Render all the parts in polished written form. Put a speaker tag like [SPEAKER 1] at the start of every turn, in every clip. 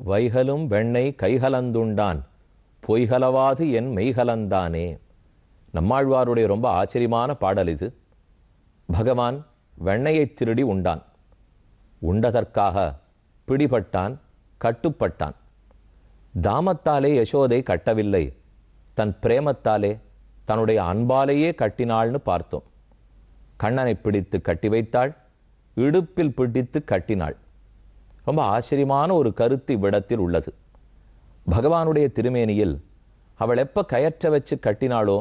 [SPEAKER 1] வைகலும் வெண்ணெய் கைகலந்துண்டான் பொய்கலவாது என் மெய்கலந்தானே. நம்மாழ்வாருடைய ரொம்ப ஆச்சரியமான பாடல் இது. பகவான் வெண்ணையை திருடி உண்டான். உண்டதற்காக பிடிபட்டான், கட்டுப்பட்டான். தாமத்தாலே யசோதை கட்டவில்லை, தன் பிரேமத்தாலே தன்னுடைய அன்பாலேயே கட்டினாள்னு பார்த்தோம். கண்ணனை பிடித்து கட்டி வைத்தாள், இடுப்பில் பிடித்து கட்டினாள். ரொம்ப ஆச்சரியமான ஒரு கருத்து இவ்விடத்தில் உள்ளது. பகவானுடைய திருமேனியில் அவள் எப்ப கயற்ற வச்சு கட்டினாளோ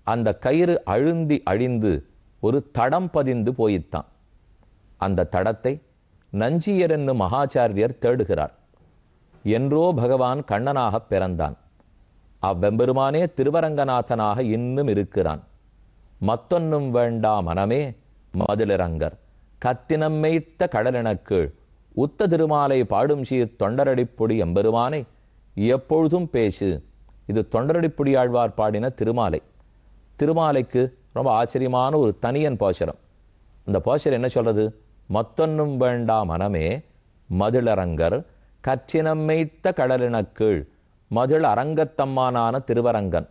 [SPEAKER 1] அந்த கயிறு அழுந்தி அழிந்து ஒரு தடம் பதிந்து போயித்தான். அந்த தடத்தை நஞ்சியர் என்னும் மகாச்சாரியர் தேடுகிறார். என்றோ பகவான் கண்ணனாக பிறந்தான். அவ்வெம்பெருமானே திருவரங்கநாதனாக இன்னும் இருக்கிறான். மத்தொன்னும் வேண்டா மனமே மதிலிரங்கர் கத்தினம் மேய்த்த கடலினக்கீழ் உத்த திருமாலை பாடும் சீர் தொண்டரடிப்பொடி எம்பெருமானை எப்பொழுதும் பேசு. இது தொண்டரடிப்பொடி ஆழ்வார் பாடின திருமாலை. திருமாலைக்கு ரொம்ப ஆச்சரியமான ஒரு தனியன் போஷரம். அந்த போஷர் என்ன சொல்றது? மத்தொன்னும் வேண்டா மனமே மதிலரங்கர் கற்றினம் மேய்த்த கடலினக்கீழ். மதில் அரங்கத்தம்மானான திருவரங்கன்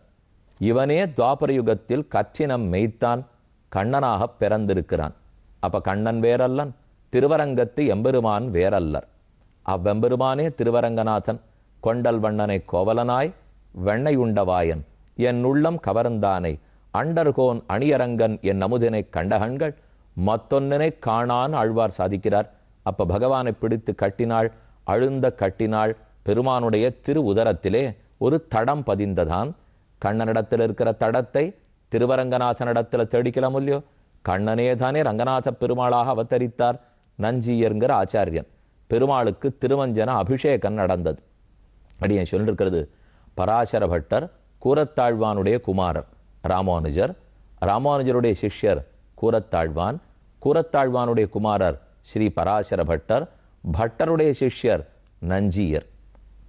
[SPEAKER 1] இவனே துவாபர யுகத்தில் கற்றினம் மெய்த்தான், கண்ணனாக பிறந்திருக்கிறான். அப்ப கண்ணன் வேறல்லன், திருவரங்கத்து எம்பெருமான் வேறல்லர். அவ்வெம்பெருமானே திருவரங்கநாதன். கொண்டல் வண்ணனை கோவலனாய் வெண்ணை உண்டவாயன் என் உள்ளம் கவர்ந்தானை அண்டர்கோன் அணியரங்கன் என் அமுதினை கண்டகண்கள் மத்தொன்னினை காணான் ஆழ்வார் சாதிக்கிறார். அப்ப பகவானை பிடித்து கட்டினாள், அழுந்த கட்டினாள். பெருமானுடைய திரு உதரத்திலே ஒரு தடம் பதிந்ததான். கண்ணனிடத்தில் இருக்கிற தடத்தை திருவரங்கநாதனிடத்தில் தேடிக்கலாம் இல்லையோ? கண்ணனே தானே ரங்கநாத பெருமாளாக அவதரித்தார். நஞ்சியர்ங்கிற ஆச்சாரியன் பெருமாளுக்கு திருவஞ்சன அபிஷேகம் நடந்தது. அடியேன் சொல்லிருக்கிறது, பராசர பட்டர் கூரத்தாழ்வானுடைய குமாரர் ராமானுஜர், ராமானுஜருடைய சிஷ்யர் கூரத்தாழ்வான், கூரத்தாழ்வானுடைய குமாரர் ஸ்ரீ பராசர பட்டர், பட்டருடைய சிஷ்யர் நஞ்சியர்.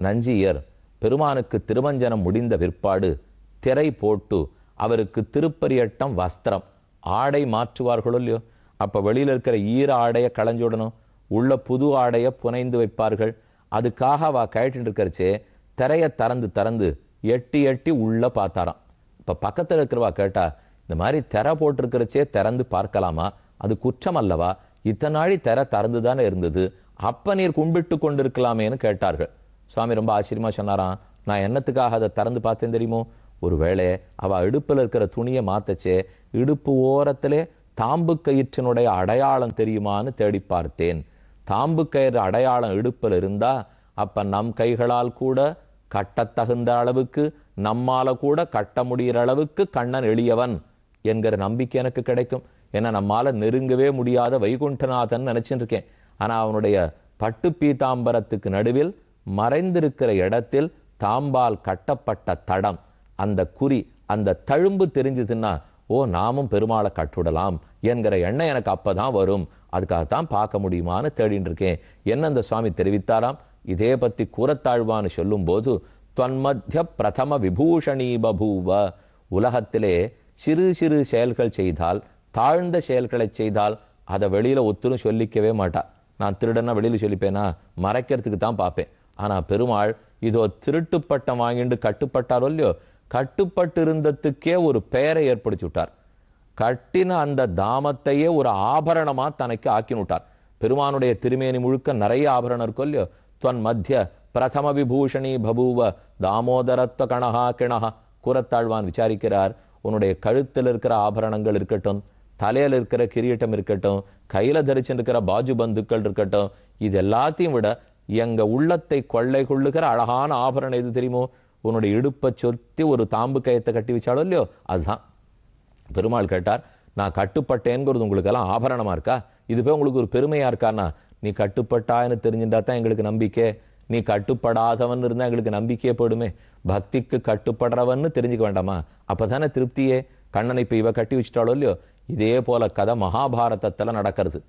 [SPEAKER 1] நஞ்சியர் பெருமானுக்கு திருவஞ்சனம் முடிந்த விற்பாடு திரை போட்டு அவருக்கு திருப்பரியட்டம் வஸ்திரம் ஆடை மாற்றுவார்களோ இல்லையோ? அப்போ வெளியில் இருக்கிற ஈர ஆடையை களைஞ்சுடணும், உள்ள புது ஆடையை புனைந்து வைப்பார்கள். அதுக்காக அவ கழட்டிட்டு இருக்கிறச்சே திரையை திறந்து எட்டி எட்டி உள்ள பார்த்தாராம். இப்போ பக்கத்தில் இருக்கிறவா கேட்டா, இந்த மாதிரி திரை போட்டிருக்கிறச்சே திறந்து பார்க்கலாமா? அது குற்றம் அல்லவா? இத்தனை நாளி திரை திறந்து தானே இருந்தது, அப்ப நீர் கும்பிட்டு கொண்டிருக்கலாமேன்னு கேட்டார்கள். சுவாமி ரொம்ப ஆச்சரியமா சொன்னாராம், நான் என்னத்துக்காக அதை திறந்து பார்த்தேன் தெரியுமோ? ஒருவேளை அவ இடுப்பில் இருக்கிற துணியை மாத்தச்சே இடுப்பு ஓரத்திலே தாம்பு கயிற்றினுடைய அடையாளம் தெரியுமான்னு தேடி பார்த்தேன். தாம்பு கயிறு அடையாளம் இடுப்பில் இருந்தா அப்ப நம் கைகளால் கூட கட்டத்தகுந்த அளவுக்கு, நம்மால கூட கட்ட முடிகிற அளவுக்கு கண்ணன் எளியவன் என்கிற நம்பிக்கை எனக்கு கிடைக்கும். ஏன்னா நம்மால நெருங்கவே முடியாத வைகுண்டநாதன் நினைச்சுட்டு இருக்கேன். ஆனா அவனுடைய பட்டு பீதாம்பரத்துக்கு நடுவில் மறைந்திருக்கிற இடத்தில் தாம்பால் கட்டப்பட்ட தடம், அந்த குறி, அந்த தழும்பு தெரிஞ்சதுன்னா ஓ நாமும் பெருமாளை கட்டுடலாம் என்கிற எண்ணம் எனக்கு அப்பதான் வரும். அதுக்காகத்தான் பார்க்க முடியுமான்னு தேடிட்டு இருக்கேன். என்ன அந்த சுவாமி தெரிவித்தாராம்? இதே பத்தி கூரத்தாழ்வான்னு சொல்லும் போது, தொன்மத்திய பிரதம விபூஷணி பபூவ. உலகத்திலே சிறு சிறு செயல்கள் செய்தால், தாழ்ந்த செயல்களை செய்தால் அதை வெளியில ஒத்துரும் சொல்லிக்கவே மாட்டா. நான் திருடனா வெளியில சொல்லிப்பேனா? மறைக்கிறதுக்கு தான் பார்ப்பேன். ஆனா பெருமாள் இதோ திருட்டு பட்டம் வாங்கிட்டு கட்டுப்பட்டாரோ இல்லையோ, கட்டுப்பட்டு இருந்ததுக்கே ஒரு பெயரை ஏற்படுத்தி விட்டார். கட்டின அந்த தாமத்தையே ஒரு ஆபரணமா தனக்கு ஆக்கினுட்டார். பெருமானுடைய திருமேனி முழுக்க நிறைய ஆபரணம் இருக்கும் இல்லையோ. துவன் மத்திய பிரதம விபூஷணி பபூவ தாமோதரத்வ கணஹா கிணஹா. கூரத்தாழ்வான் விசாரிக்கிறார், உன்னுடைய கழுத்தில் இருக்கிற ஆபரணங்கள் இருக்கட்டும், தலையில் இருக்கிற கிரீட்டம் இருக்கட்டும், கையில தரிச்சிருக்கிற பாஜு பந்துக்கள் இருக்கட்டும், இது எல்லாத்தையும் விட எங்க உள்ளத்தை கொள்ளை கொள்ளுகிற அழகான ஆபரணம் எது தெரியுமோ? உன்னுடைய இடுப்பை சொத்தி ஒரு தாம்பு கயத்தை கட்டி வச்சாலும் இல்லையோ, அதுதான். பெருமாள் கேட்டார், நான் கட்டுப்பட்டேங்கிறது உங்களுக்கு எல்லாம் ஆபரணமா இருக்கா? இது போய் உங்களுக்கு ஒரு பெருமையா இருக்கான்னா? நீ கட்டுப்பட்டான்னு தெரிஞ்சுட்டா தான் எங்களுக்கு நம்பிக்கை. நீ கட்டுப்படாதவன் இருந்தா எங்களுக்கு நம்பிக்கையே போடுமே. பக்திக்கு கட்டுப்படுறவன்னு தெரிஞ்சுக்க வேண்டாமா? அப்பதானே திருப்தியே. கண்ணனை இப்ப இவ கட்டி வச்சுட்டாலோ இல்லையோ. இதே போல கதை மகாபாரதத்துல நடக்கிறது.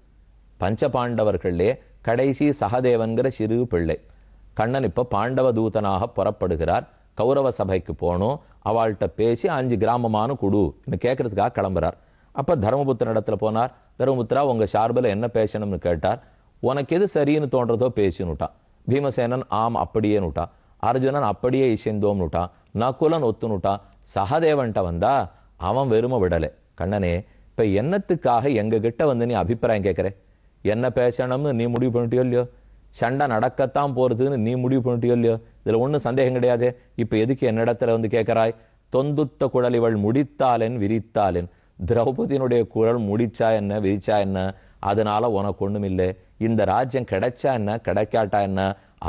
[SPEAKER 1] பஞ்சபாண்டவர்களே கடைசி சகதேவன்கிற சிறு பிள்ளை. கண்ணன் இப்போ பாண்டவ தூதனாக புறப்படுகிறார். கௌரவ சபைக்கு போகணும். அவள்கிட்ட பேசி 5 கிராமமான குடு கேட்கறதுக்காக கிளம்புறார். அப்போ தர்மபுத்திர இடத்துல போனார். தர்மபுத்திரா உங்கள் சார்பில் என்ன பேசணும்னு கேட்டார். உனக்கு எது சரின்னு தோன்றதோ பேசினுட்டான். பீமசேனன் ஆம் அப்படியேனுட்டான். அர்ஜுனன் அப்படியே இசைந்தோம்னுட்டான். நகுலன் ஒத்துனுட்டான். சகதேவன்ட்ட வந்தா அவன் வெறுமை விடலை. கண்ணனே, இப்போ என்னத்துக்காக எங்ககிட்ட வந்து நீ அபிப்பிராயம் கேட்குற? என்ன பேசணும்னு நீ முடிவு பண்ணிட்டியோ இல்லையோ? சண்டை நடக்கத்தான் போகிறதுன்னு நீ முடிவு பண்ணிட்டியோ இல்லையோ? இதில் ஒன்றும் சந்தேகம் கிடையாது. இப்போ எதுக்கு என்னிடத்துல வந்து கேட்குறாய்? தொந்துத்த குழல் இவள் முடித்தாளேன் விரித்தாளேன். திரௌபதியினுடைய குரல் முடிச்சா என்ன விரிச்சா என்ன, அதனால உனக்கு ஒன்றும் இல்லை. இந்த ராஜ்யம் கிடைச்சா என்ன கிடைக்காட்டா என்ன,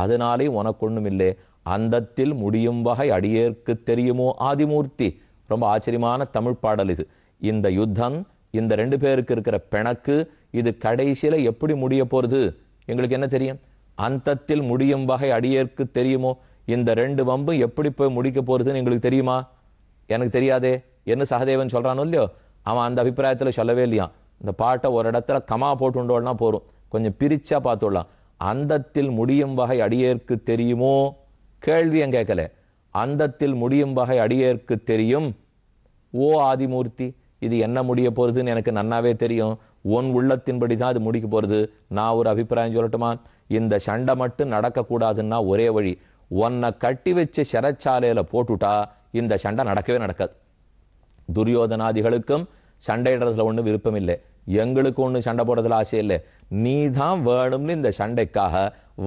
[SPEAKER 1] அதனாலேயும் உனக்கு ஒன்றும் இல்லை. அந்தத்தில் முடியும் வகை அடியேற்கு தெரியுமோ ஆதிமூர்த்தி. ரொம்ப ஆச்சரியமான தமிழ் பாடல் இது. இந்த யுத்தம், இந்த 2 பேருக்கு இருக்கிற பிணக்கு, இது கடைசியில எப்படி முடிய போறது எங்களுக்கு என்ன தெரியும்? அந்தத்தில் முடியும் வகை அடியேற்கு தெரியுமோ. இந்த 2 வம்பும் எப்படி போய் முடிக்க போறதுன்னு எங்களுக்கு தெரியுமா? எனக்கு தெரியாதே என்ன சகதேவன் சொல்றானோ இல்லையோ, அவன் அந்த அபிப்பிராயத்தில் சொல்லவே இல்லையா. இந்த பாட்டை ஒரு இடத்துல கமா போட்டுண்டோன்னா போறோம், கொஞ்சம் பிரிச்சா பார்த்துடலாம். அந்தத்தில் முடியும் வகை அடியேற்கு தெரியுமோ கேள்வியும் கேட்கல. அந்தத்தில் முடியும் வகை அடியேற்கு தெரியும் ஓ ஆதிமூர்த்தி. இது என்ன முடிய போறதுன்னு எனக்கு நன்னாவே தெரியும். உன் உள்ளத்தின்படி தான் அது முடிக்க போறது. நான் ஒரு அபிப்பிராயம் சொல்லட்டுமா? இந்த சண்டை மட்டும் நடக்கக்கூடாதுன்னா ஒரே வழி, உன்னை கட்டி வச்சு சிறைச்சாலையில போட்டுட்டா இந்த சண்டை நடக்கவே நடக்காது. துரியோதனாதிகளுக்கும் சண்டைன்றதுல ஒன்றும் விருப்பம் இல்லை, எங்களுக்கு ஒன்று சண்டை போடுறதுல ஆசை இல்லை. நீ தான் வேணும்னு இந்த சண்டைக்காக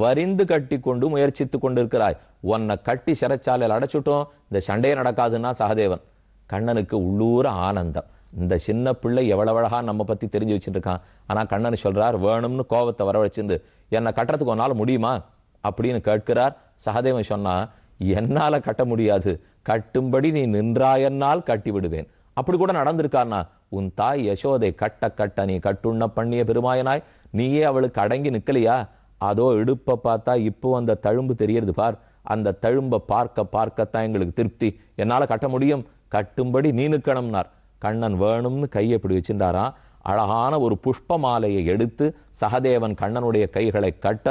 [SPEAKER 1] வரிந்து கட்டி கொண்டு முயற்சித்து கொண்டு இருக்கிறாய். உன்னை கட்டி சிறைச்சாலையில் அடைச்சுட்டோம், இந்த சண்டையே நடக்காதுன்னா சகதேவன். கண்ணனுக்கு உள்ளூர ஆனந்தம். இந்த சின்ன பிள்ளை எவ்வளவு அழகா நம்ம பத்தி தெரிஞ்சு வச்சுட்டு இருக்கான். ஆனா கண்ணன் சொல்றார், வேணும்னு கோபத்தை வரவழைச்சிருந்து என்னை கட்டுறதுக்கு உன்னால முடியுமா அப்படின்னு கேட்கிறார். சகதேவன் சொன்னா, என்னால கட்ட முடியாது, கட்டும்படி நீ நின்றாயன்னால் கட்டி விடுவேன். அப்படி கூட நடந்திருக்கான்னா, உன் தாய் யசோதை கட்ட கட்ட நீ கட்டுண்ண பண்ணிய பெருமாயனாய் நீயே அவளுக்கு அடங்கி நிக்கலையா? அதோ இடுப்பை பார்த்தா இப்போ அந்த தழும்பு தெரியறது பார். அந்த தழும்பை பார்க்க பார்க்கத்தான் எங்களுக்கு திருப்தி. என்னால கட்ட முடியும், கட்டும்படி நீ நிற்கணும்னார். கண்ணன் வேணும்னு கையை இப்படி வச்சுட்டாராம். அழகான ஒரு புஷ்ப மாலையை எடுத்து சகதேவன் கண்ணனுடைய கைகளை கட்ட,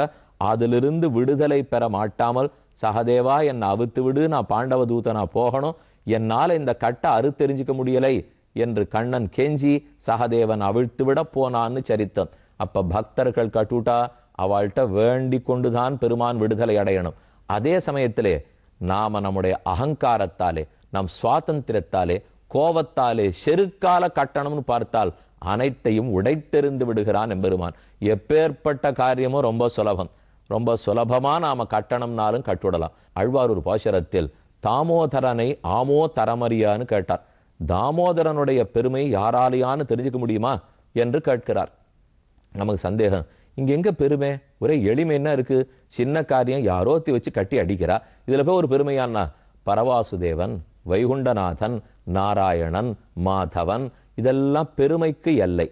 [SPEAKER 1] அதிலிருந்து விடுதலை பெற மாட்டாமல், சகதேவா என்னை அவித்து விடு, நான் பாண்டவ தூதனா போகணும், என்னால் இந்த கட்டை அறுத்தெறிஞ்சிக்க முடியலை என்று கண்ணன் கெஞ்சி சகதேவன் அவிழ்த்து விட போனான்னு சரித்தம். அப்ப பக்தர்கள் கட்டுட்டா அவள்கிட்ட வேண்டி கொண்டுதான் பெருமான் விடுதலை அடையணும். அதே சமயத்திலே நாம நம்முடைய அகங்காரத்தாலே, நம் சுவாதந்திரத்தாலே, கோபத்தாலே செருக்கால கட்டணம்னு பார்த்தால் அனைத்தையும் உடைத்தெறிந்து விடுகிறான் எம்பெருமான். எப்பேற்பட்ட காரியமும் ரொம்ப சுலபம். ரொம்ப சுலபமா நாம கட்டணம்னாலும் கட்டுடலாம். ஆழ்வார் ஒரு பாசுரத்தில் தாமோதரனை ஆமோ தரமறியான்னு கேட்டார். தாமோதரனுடைய பெருமை யாராலையான்னு தெரிஞ்சுக்க முடியுமா என்று கேட்கிறார். நமக்கு சந்தேகம், இங்க எங்க பெருமை? ஒரே எளிமை என்ன இருக்கு? சின்ன காரியம் யாரோத்தி வச்சு கட்டி அடிக்கிறா, இதுல போய் ஒரு பெருமையானா? பரவாசுதேவன், வைகுண்டநாதன், நாராயணன், மாதவன், இதெல்லாம் பெருமைக்கு எல்லை.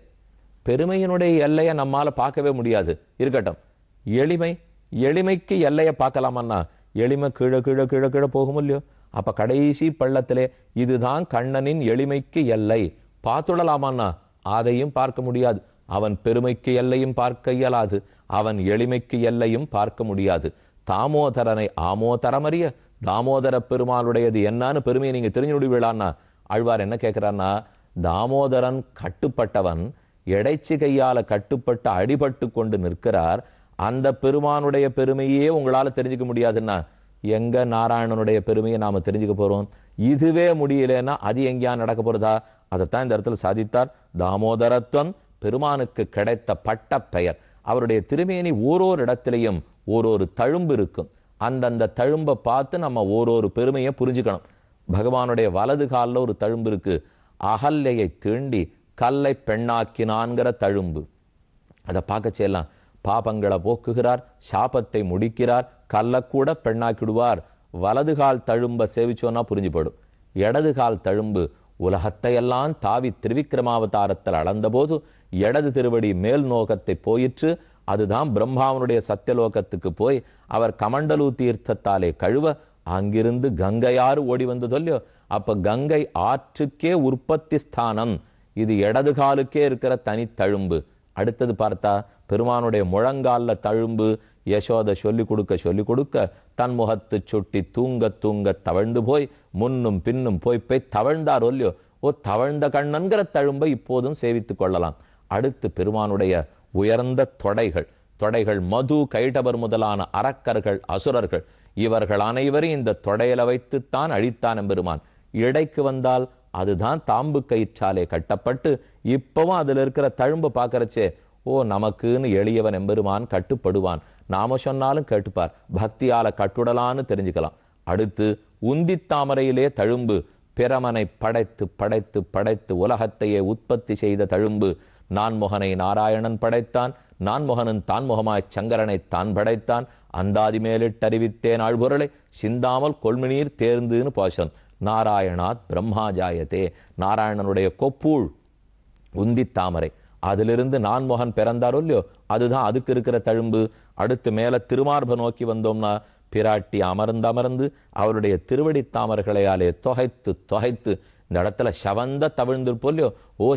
[SPEAKER 1] பெருமையினுடைய எல்லையை நம்மால பார்க்கவே முடியாது. இருக்கட்டும், எளிமை, எளிமைக்கு எல்லையை பார்க்கலாமன்னா எளிமை கீழே கீழே கீழே கீழே போகும் இல்லையோ? அப்ப கடைசி பள்ளத்திலே இதுதான் கண்ணனின் எளிமைக்கு எல்லை பார்த்துடலாமான்னா அதையும் பார்க்க முடியாது. அவன் பெருமைக்கு எல்லையும் பார்க்க இயலாது, அவன் எளிமைக்கு எல்லையும் பார்க்க முடியாது. தாமோதரனை ஆமோ தரமறிய, தாமோதர பெருமாளுடையது என்னன்னு பெருமையை நீங்க தெரிஞ்சு விடுவீளான்னா ஆழ்வார் என்ன கேட்கிறான்னா, தாமோதரன் கட்டுப்பட்டவன், எடைச்சி கையால கட்டுப்பட்டு அடிபட்டு கொண்டு நிற்கிறார். அந்த பெருமானுடைய பெருமையே உங்களால தெரிஞ்சுக்க முடியாதுன்னா எங்க நாராயணனுடைய பெருமையை நாம தெரிஞ்சுக்க போறோம்? இதுவே முடியலன்னா அது எங்கேயா நடக்க போறதா? அதைத்தான் இந்த இடத்துல சாதித்தார். தாமோதரத்துவம் பெருமானுக்கு கிடைத்த பட்ட பெயர். அவருடைய திருமேனி ஓரோரு இடத்திலையும் ஓரொரு தழும்பு இருக்கும். அந்தந்த தழும்பை பார்த்து நம்ம ஓரொரு பெருமையை புரிஞ்சுக்கணும். பகவானுடைய வலது காலில் ஒரு தழும்பு இருக்கு, அகல்லையை தீண்டி கல்லை பெண்ணாக்கினான்கிற தழும்பு. அதை பார்க்க செய்யலாம். பாபங்களை போக்குகிறார், சாபத்தை முடிக்கிறார், கல்லை கூட பெண்ணாக்கிடுவார். வலது கால் தழும்பை சேவிச்சோன்னா புரிஞ்சுப்படும். இடது கால் தழும்பு உலகத்தையெல்லாம் தாவி திருவிக்கிரமாவதாரத்தில் அளந்தபோது இடது திருவடி மேல் நோக்கத்தை போயிற்று. அதுதான் பிரம்மாவனுடைய சத்தியலோகத்துக்கு போய் அவர் கமண்டலு தீர்த்தத்தாலே கழுவ அங்கிருந்து கங்கையாறு ஓடி வந்து சொல்லியோ. அப்ப கங்கை ஆற்றுக்கே உற்பத்தி ஸ்தானம். இது இடது காலுக்கே இருக்கிற தனி தழும்பு. அடுத்தது பார்த்தா பெருமானுடைய முழங்கால தழும்பு, யசோதை சொல்லிக் கொடுக்க தன் முகத்து சுட்டி தூங்க தூங்க தவழ்ந்து போய் முன்னும் பின்னும் போய் தவழ்ந்தார் ஒல்லியோ. தவழ்ந்த கண்ணன்கிற தழும்பை இப்போதும் சேவித்துக் கொள்ளலாம். அடுத்து பெருமானுடைய உயர்ந்த தொடைகள் மது கைடவர் முதலான அரக்கர்கள் அசுரர்கள் இவர்கள் அனைவரும் இந்த தொடையில வைத்துத்தான் அழித்தான் எம்பெருமான். இடைக்கு வந்தால் அதுதான் தாம்பு கயிற்றாலே கட்டப்பட்டு இப்பவும் அதுல இருக்கிற தழும்பு பார்க்கறச்சே நமக்குன்னு எளியவன் எம்பெருமான் கட்டுப்படுவான். நாம சொன்னாலும் கேட்டுப்பார். பக்தியால கட்டுடலான்னு தெரிஞ்சுக்கலாம். அடுத்து உந்தித்தாமரையிலே தழும்பு பிரமனை படைத்து உலகத்தையே உற்பத்தி செய்த தழும்பு. நான்முகனை நாராயணன் படைத்தான். நான்முகனும் தான்முகமாய் சங்கரனை தான் படைத்தான். அந்தாதி மேலிட்டறிவித்தேன் ஆழ்பொருளை சிந்தாமல் கொள்மினீர் தேர்ந்துன்னு பாசம். நாராயணாத் பிரம்மாஜாயத்தே. நாராயணனுடைய கொப்பூழ் உந்தித்தாமரை. அதிலிருந்து நான்முகன் பிறந்தாரோ இல்லையோ, அதுதான் அதுக்கு இருக்கிற தழும்பு. அடுத்து மேல திருமார்பை நோக்கி வந்தோம்னா பிராட்டி அமர்ந்து அவருடைய திருவடி தாமர்களையாலே தொகைத்து இந்த இடத்துல சவந்த தவிழ்ந்திருப்போல்லையோ.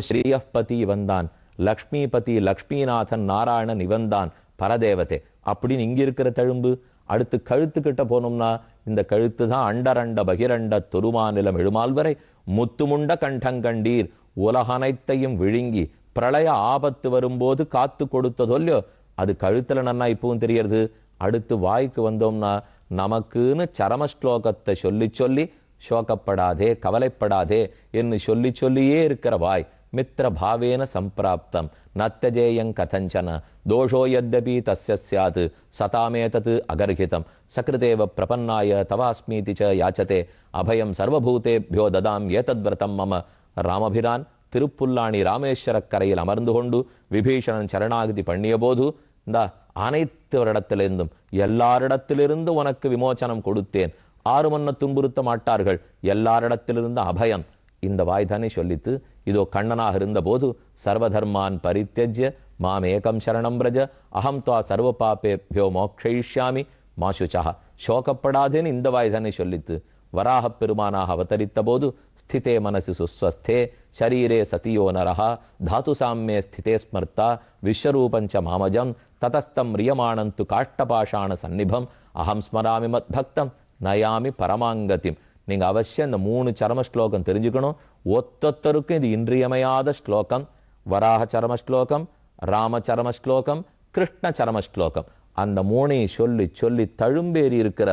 [SPEAKER 1] ஸ்ரீயப்பதி வந்தான், லக்ஷ்மிபதி லக்ஷ்மிநாதன் நாராயணன் இவன்தான் பரதேவதே அப்படின்னு இங்க இருக்கிற தழும்பு. அடுத்து கழுத்துக்கிட்ட போனோம்னா இந்த கழுத்து தான் அண்டரண்ட பகிரண்ட துருமாநிலம் எழுமால் வரை முத்துமுண்ட கண்டங்கண்டீர் உலகனைத்தையும் விழுங்கி பிரளய ஆபத்து வரும்போது காத்து கொடுத்ததொல்லையோ, அது கழுத்துல நன்னா இப்பவும் தெரியறது. அடுத்து வாய்க்கு வந்தோம்னா நமக்குன்னு சரம ஸ்லோகத்தை சொல்லி சோகப்படாதே கவலைப்படாதே என்று சொல்லியே இருக்கிற வாய். மித்திர பாவேன சம்பிராப்தம் நத்தஜேயங் கதஞ்சன தோஷோ யத்யபி தஸ்ய ஸ்யாத் சதாமேதத் அகர்ஹிதம் சக்ருதேவ பிரபன்னாய தவாஸ்மீதி ச யாச்சதே அபயம் சர்வபூதேபியோ ததாம் ஏதத்வ்ரதம் மம. ராமபிரான் திருப்புல்லாணி ராமேஸ்வர கரையில் அமர்ந்து கொண்டு விபீஷணன் சரணாகதி பண்ணிய போது இந்த அனைத்து எல்லாரிடத்திலிருந்து உனக்கு விமோச்சனம் கொடுத்தேன், ஆறு மன்ன துன்புறுத்த மாட்டார்கள், எல்லாரிடத்திலிருந்து அபயம். இந்த வாய்தானே சொல்லித்து இதோ கண்ணனாக இருந்த போது சர்வதர்மான் பரித்யஜ்ய மாமேகம் சரணம் பிரஜ அகம் துவா சர்வ பாபேபியோ மோக்ஷயிஷ்யாமி மாசுச்சா. சோகப்படாதேன்னு இந்த வாய்தானே சொல்லித்து வராக பெருமானாக அவதரித்த போது ஸ்திதே மனசு சுஸ்வஸ்தே ஷரீரே சதியோ நரஹ தாது சாம்யே ஸ்திதே ஸ்மர்த்தா விஸ்வரூபஞ்ச மாமஜம் ததஸ்தம் ரியமானந்து காஷ்டபாஷாண சந்நிபம் அகம் ஸ்மராமி மத் பக்தம் நயாமி பரமாங்கதிம். நீங்க அவசியம் இந்த 3 சரம ஸ்லோகம் தெரிஞ்சுக்கணும். ஒத்தொத்தருக்கும் இது இன்றியமையாத ஸ்லோகம். வராக சரம ஸ்லோகம், ராம சரம ஸ்லோகம், கிருஷ்ண சரம ஸ்லோகம். அந்த 3ஐயும் சொல்லி தழும்பேறி இருக்கிற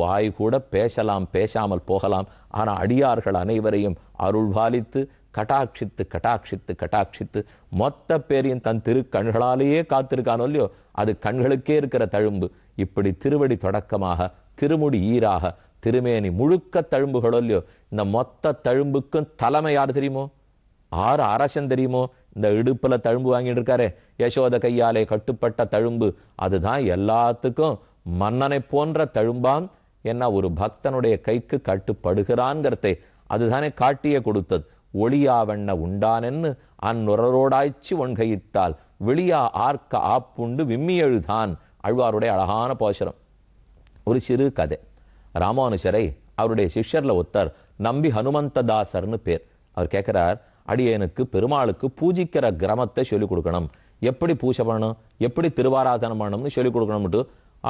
[SPEAKER 1] வாய் கூட பேசாமல் போகலாம். ஆனா அடியார்கள் அனைவரையும் அருள்பாலித்து கட்டாட்சித்து மொத்த பேரையும் தன் திருக்கண்களாலேயே காத்திருக்கானோ இல்லையோ, அது கண்களுக்கே இருக்கிற தழும்பு. இப்படி திருவடி தொடக்கமாக திருமுடி ஈராக திருமேனி முழுக்க தழும்புகளோ இல்லையோ, இந்த மொத்த தழும்புக்கும் தலைமை யார் தெரியுமோ? அரசன் தெரியுமோ? இந்த இடுப்புல தழும்பு வாங்கிட்டு இருக்காரே, யசோத கையாலே கட்டுப்பட்ட தழும்பு, அதுதான் எல்லாத்துக்கும் மன்னனை போன்ற தழும்பாம். என்ன ஒரு பக்தனுடைய கைக்கு கட்டுப்படுகிறான்கிறதை அதுதானே காட்டியே கொடுத்தது. ஒளியாவண்ண உண்டானென்னு அந்நுரரோடாய்ச்சி ஒன்கையிட்டால் வெளியா ஆர்க்க ஆப்புண்டு விம்மி எழுதான். அழ்வாருடைய அழகான போஷரம். ஒரு சிறு கதை. ராமானுஜரை அவருடைய சிஷ்யர்ல ஒருத்தர் நம்பி ஹனுமந்ததாசர்னு பேர். அவர் கேட்கிறார், அடியேனுக்கு பெருமாளுக்கு பூஜிக்கிற கிரமத்தை சொல்லிக் கொடுக்கணும், எப்படி பூஜை பண்ணணும், எப்படி திருவாராதனம் பண்ணணும்னு சொல்லிக் கொடுக்கணும்ட்டு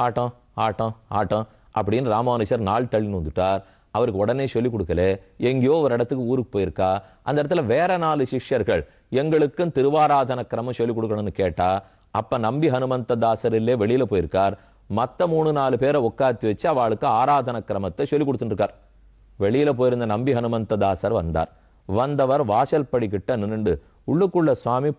[SPEAKER 1] ஆட்டம் ஆட்டம் ஆட்டம் அப்படின்னு ராமானுஜர் நாள் தள்ளின்னு வந்துட்டார். அவருக்கு உடனே சொல்லிக் கொடுக்கல. எங்கேயோ ஒரு இடத்துக்கு ஊருக்கு போயிருக்கா. அந்த இடத்துல வேற 4 சிஷ்யர்கள் எங்களுக்கும் திருவாராதன கிரமம் சொல்லிக் கொடுக்கணும்னு கேட்டா, அப்ப நம்பி ஹனுமந்ததாசர் இல்லே வெளியில போயிருக்கார். மற்ற 3-4 பேரை உட்காத்தி வச்சு அவளுக்கு ஆராதன கிரமத்தை சொல்லிக் கொடுத்துட்டு இருக்கார். வெளியில போயிருந்த நம்பி ஹனுமந்ததாசர் வந்தவர் வாசல் படிக்கிட்ட நின்றுண்டு உள்ளுக்குள்ள சுவாமி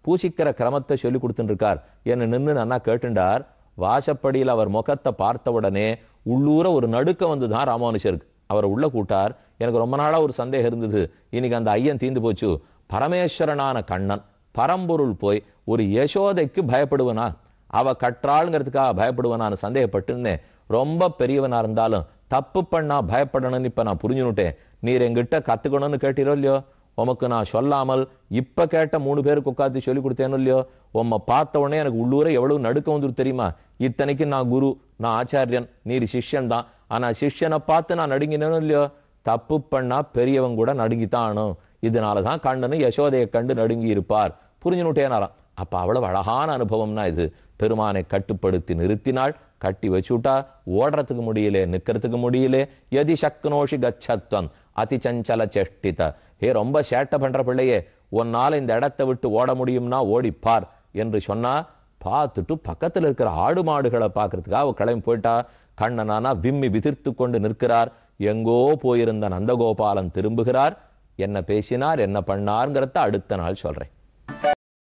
[SPEAKER 1] பூசிக்கிற கிரமத்தை சொல்லி கொடுத்துட்டு இருக்கார் என்ன நின்று நன்னா கேட்டுண்டார். வாசப்படியில் அவர் முகத்தை பார்த்தவுடனே உள்ளூர ஒரு நடுக்க வந்துதான் ராமானுஜருக்கு. அவர் உள்ள கூட்டார். எனக்கு ரொம்ப நாளா ஒரு சந்தேகம் இருந்தது, இன்னைக்கு அந்த ஐயன் தீந்து போச்சு. பரமேஸ்வரனான கண்ணன் பரம்பொருள் போய் ஒரு யசோதைக்கு பயப்படுவனா, அவ கற்றாளுங்கிறதுக்காக பயப்படுவனான்னு சந்தேகப்பட்டுன்னு. ரொம்ப பெரியவனா இருந்தாலும் தப்பு பண்ணா பயப்படணும்னு இப்ப நான் புரிஞ்சுனுட்டேன். நீர் எங்கிட்ட கத்துக்கணும்னு கேட்டீரோ இல்லையோ, உமக்கு நான் சொல்லாமல் இப்ப கேட்ட 3 பேருக்கு உட்காந்து சொல்லி கொடுத்தேனோ இல்லையோ, உம்மை பார்த்த உடனே எனக்கு உள்ளூர எவ்வளவு நடுக்க வந்துரு தெரியுமா. இத்தனைக்கு நான் குரு, நான் ஆச்சாரியன், நீர் சிஷ்யன் தான். ஆனா சிஷ்யனை பார்த்து நான் நடுங்கினேனோ இல்லையோ, தப்பு பண்ணா பெரியவங்க கூட நடுங்கித்தான் ஆனும். இதனாலதான் கண்ணனு யசோதையை கண்டு நடுங்கி இருப்பார். புரிஞ்சுனுட்டேனாராம். அப்ப அவ்வளவு அழகான அனுபவம்னா இது. பெருமானை கட்டுப்படுத்தி நிறுத்தினாள். கட்டி வச்சுட்டா. ஓடுறதுக்கு முடியல, நிக்கிறதுக்கு முடியல. எதி சக்னோஷி கச்சத்வம் அதிசஞ்சல சேஷ்டித. ரொம்ப சேட்டை பண்ற பிள்ளையே, உன்னால இந்த இடத்தை விட்டு ஓட முடியும்னா ஓடிப்பார் என்று சொன்னா. பார்த்துட்டு பக்கத்தில் இருக்கிற ஆடு மாடுகளை பார்க்கறதுக்காக அவ கிளம்பி போயிட்டா. கண்ணனானா விம்மி விதிர்த்து கொண்டு நிற்கிறார். எங்கோ போயிருந்த நந்தகோபாலன் திரும்புகிறார். என்ன பேசினார், என்ன பண்ணார்ங்கிறத அடுத்த நாள் சொல்றேன்.